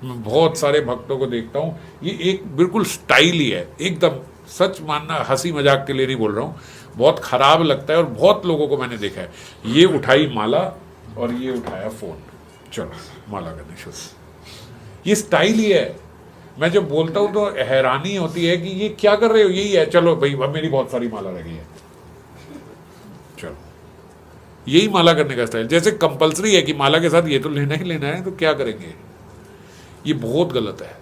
मैं बहुत सारे भक्तों को देखता हूँ, ये एक बिल्कुल स्टाइल ही है एकदम, सच मानना, हंसी मजाक के लिए नहीं बोल रहा हूँ, बहुत खराब लगता है। और बहुत लोगों को मैंने देखा है, ये उठाई माला और ये उठाया फोन, चलो माला करने शुरू, ये स्टाइल ही है। मैं जब बोलता हूँ तो हैरानी होती है कि ये क्या कर रहे हो, यही है, चलो भाई अब मेरी बहुत सारी माला रह गई है, चलो, यही माला करने का स्टाइल। जैसे कंपलसरी है कि माला के साथ ये तो लेना ही लेना है, तो क्या करेंगे, ये बहुत गलत है।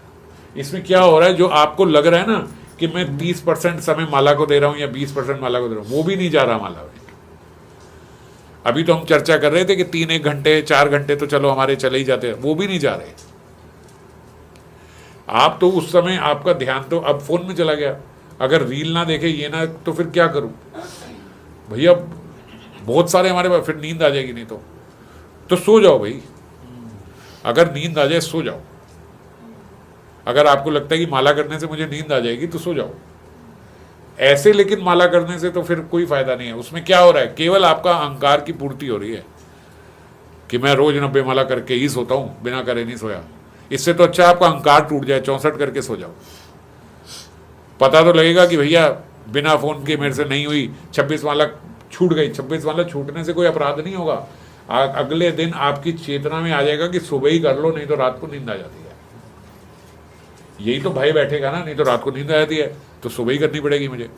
इसमें क्या हो रहा है, जो आपको लग रहा है ना कि मैं 30% समय माला को दे रहा हूं या 20% माला को दे रहा हूं, वो भी नहीं जा रहा माला में। अभी तो हम चर्चा कर रहे थे कि 3-1 घंटे 4 घंटे तो चलो हमारे चले ही जाते हैं, वो भी नहीं जा रहे। आप तो उस समय आपका ध्यान तो अब फोन में चला गया, अगर रील ना देखे ये ना, तो फिर क्या करूं भैया, बहुत सारे हमारे पास, फिर नींद आ जाएगी, नहीं तो सो जाओ भाई, अगर नींद आ जाए सो जाओ। अगर आपको लगता है कि माला करने से मुझे नींद आ जाएगी तो सो जाओ ऐसे, लेकिन माला करने से तो फिर कोई फायदा नहीं है। उसमें क्या हो रहा है, केवल आपका अहंकार की पूर्ति हो रही है कि मैं रोज 90 माला करके ही सोता हूं, बिना करे नहीं सोया। इससे तो अच्छा आपका अहंकार टूट जाए, 64 करके सो जाओ, पता तो लगेगा कि भैया बिना फोन के मेरे से नहीं हुई, 26 माला छूट गई। 26 माला छूटने से कोई अपराध नहीं होगा, अगले दिन आपकी चेतना में आ जाएगा कि सुबह ही कर लो, नहीं तो रात को नींद आ जाती है। यही तो भय बैठेगा ना, नहीं तो रात को नींद आ जाती है, तो सुबह ही करनी पड़ेगी मुझे।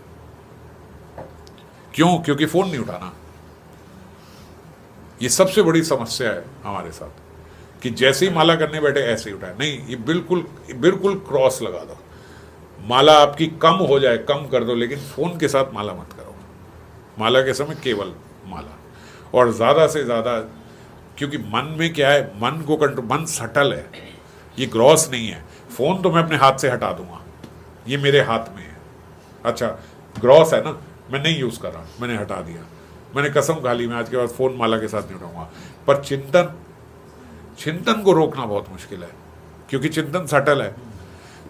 क्यों? क्योंकि फोन नहीं उठाना। ये सबसे बड़ी समस्या है हमारे साथ कि जैसे ही माला करने बैठे ऐसे ही उठाए, नहीं, ये बिल्कुल बिल्कुल क्रॉस लगा दो। माला आपकी कम हो जाए कम कर दो, लेकिन फोन के साथ माला मत करो। माला के समय केवल माला, और ज्यादा से ज्यादा, क्योंकि मन में क्या है, मन को कंट्रोल, मन सटल है, ये ग्रॉस नहीं है। फोन तो मैं अपने हाथ से हटा दूंगा, ये मेरे हाथ में है, अच्छा ग्रॉस है ना, मैं नहीं यूज कर रहा, मैंने हटा दिया, मैंने कसम खा ली मैं आज के बाद फोन माला के साथ नहीं उठाऊंगा। पर चिंतन को रोकना बहुत मुश्किल है, क्योंकि चिंतन सटल है,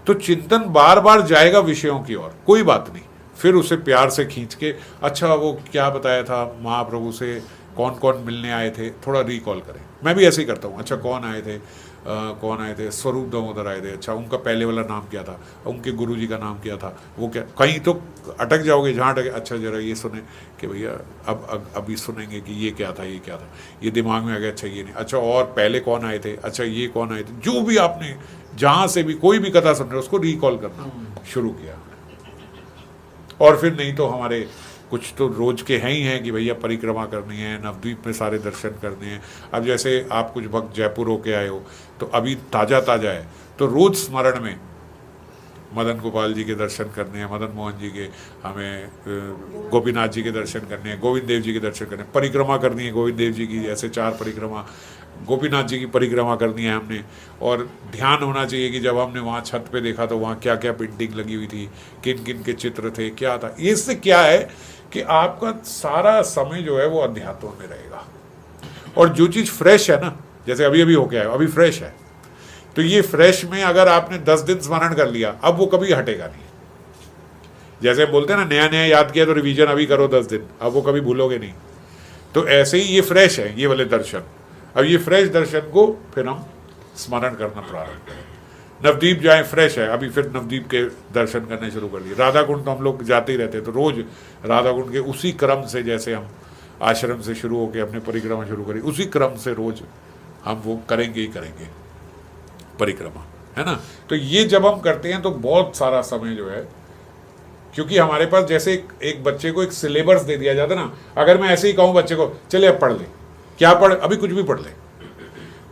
तो चिंतन बार बार जाएगा विषयों की ओर, कोई बात नहीं, फिर उसे प्यार से खींच के, अच्छा वो क्या बताया था महाप्रभु से, कौन कौन मिलने आए थे, थोड़ा रिकॉल करें। मैं भी ऐसे ही करता हूँ, अच्छा कौन आए थे, कौन आए थे, स्वरूप दामोदर आए थे, अच्छा उनका पहले वाला नाम क्या था, उनके गुरुजी का नाम क्या था, वो क्या, कहीं तो अटक जाओगे, जहाँ अटके, अच्छा जरा ये सुने कि भैया अब अभी सुनेंगे कि ये क्या था, ये क्या था, ये दिमाग में आ गया, अच्छा ये नहीं, अच्छा और पहले कौन आए थे, अच्छा ये कौन आए थे, जो भी आपने जहाँ से भी कोई भी कथा सुन रहे हो उसको रिकॉल करना शुरू किया। और फिर नहीं तो हमारे कुछ तो रोज के हैं ही हैं कि भैया परिक्रमा करनी है, नवद्वीप में सारे दर्शन करने हैं। अब जैसे आप कुछ भक्त जयपुर होके आए हो, तो अभी ताज़ा ताज़ा है, तो रोज स्मरण में मदन गोपाल जी के दर्शन करने हैं, मदन मोहन जी के, हमें गोपीनाथ जी के दर्शन करने हैं, गोविंद देव जी के दर्शन करने हैं, परिक्रमा करनी है गोविंद देव जी की, ऐसे 4 परिक्रमा, गोपीनाथ जी की परिक्रमा करनी है हमने। और ध्यान होना चाहिए कि जब हमने वहाँ छत पे देखा तो वहाँ क्या क्या पेंटिंग लगी हुई थी, किन किन के चित्र थे, क्या था। इससे क्या है कि आपका सारा समय जो है वो अध्यात्म में रहेगा। और जो चीज़ फ्रेश है ना, जैसे अभी अभी होके आया, अभी फ्रेश है, तो ये फ्रेश में अगर आपने 10 दिन स्मरण कर लिया, अब वो कभी हटेगा नहीं। जैसे बोलते हैं ना, नया नया याद किया तो रिवीजन अभी करो 10 दिन, अब वो कभी भूलोगे नहीं। तो ऐसे ही ये फ्रेश है, ये वाले दर्शन, अब ये फ्रेश दर्शन को फिर हम स्मरण करना प्रारंभ करें। नवद्वीप जाए, फ्रेश है, अभी फिर नवद्वीप के दर्शन करने शुरू कर दिए। राधा कुंड तो हम लोग जाते ही रहते हैं, तो रोज राधा कुंड के उसी क्रम से, जैसे हम आश्रम से शुरू होकर अपने परिक्रमा शुरू करें, उसी क्रम से रोज हम वो करेंगे ही करेंगे परिक्रमा, है ना। तो ये जब हम करते हैं तो बहुत सारा समय जो है, क्योंकि हमारे पास जैसे एक बच्चे को एक सिलेबस दे दिया जाता ना, अगर मैं ऐसे ही कहूँ बच्चे को चले अब पढ़ ले, क्या पढ़, अभी कुछ भी पढ़ ले,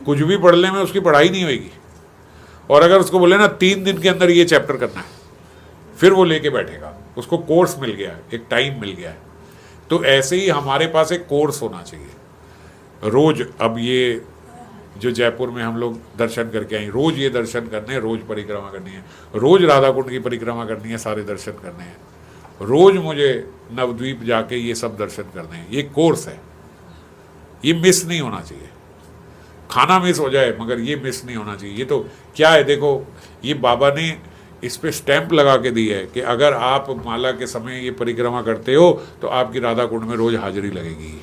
कुछ भी पढ़ ले में उसकी पढ़ाई नहीं होगी। और अगर उसको बोले ना 3 दिन के अंदर ये चैप्टर करना है, फिर वो लेके बैठेगा, उसको कोर्स मिल गया है, एक टाइम मिल गया है। तो ऐसे ही हमारे पास एक कोर्स होना चाहिए रोज। अब ये जो जयपुर में हम लोग दर्शन करके आए, रोज ये दर्शन करने हैं, रोज परिक्रमा करनी है, रोज राधा कुंड की परिक्रमा करनी है, सारे दर्शन करने हैं, रोज मुझे नवद्वीप जाके ये सब दर्शन करने हैं। ये कोर्स है, ये मिस नहीं होना चाहिए। खाना मिस हो जाए मगर ये मिस नहीं होना चाहिए। ये तो क्या है, देखो ये बाबा ने इस पे स्टैंप लगा के दी है कि अगर आप माला के समय ये परिक्रमा करते हो तो आपकी राधा कुंड में रोज हाजिरी लगेगी।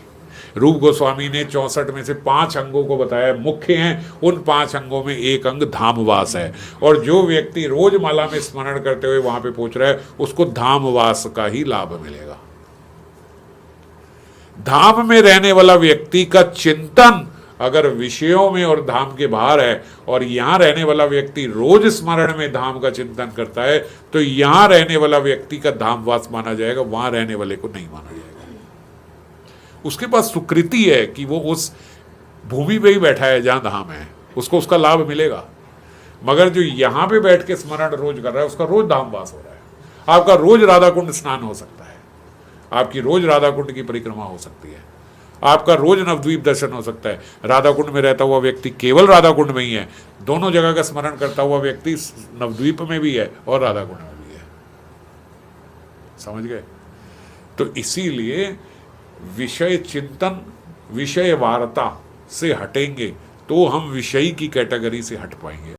रूप गोस्वामी ने 64 में से 5 अंगों को बताया मुख्य हैं, उन 5 अंगों में एक अंग धामवास है। और जो व्यक्ति रोज माला में स्मरण करते हुए वहां पे पहुंच रहा है उसको धामवास का ही लाभ मिलेगा। धाम में रहने वाला व्यक्ति का चिंतन अगर विषयों में और धाम के बाहर है, और यहां रहने वाला व्यक्ति रोज स्मरण में धाम का चिंतन करता है, तो यहां रहने वाला व्यक्ति का धामवास माना जाएगा, वहां रहने वाले को नहीं माना जाएगा। उसके पास सुकृति है कि वो उस भूमि पे ही बैठा है जहां धाम है, उसको उसका लाभ मिलेगा। मगर जो यहां पे बैठ के स्मरण रोज कर रहा है उसका रोज धामवास हो रहा है। आपका रोज राधा कुंड स्नान हो सकता है, आपकी रोज राधा कुंड की परिक्रमा हो सकती है, आपका रोज नवद्वीप दर्शन हो सकता है। राधा कुंड में रहता हुआ व्यक्ति केवल राधा कुंड में ही है, दोनों जगह का स्मरण करता हुआ व्यक्ति नवद्वीप में भी है और राधा कुंड में भी है। समझ गए? तो इसीलिए विषय चिंतन, विषय वार्ता से हटेंगे तो हम विषयी की कैटेगरी से हट पाएंगे।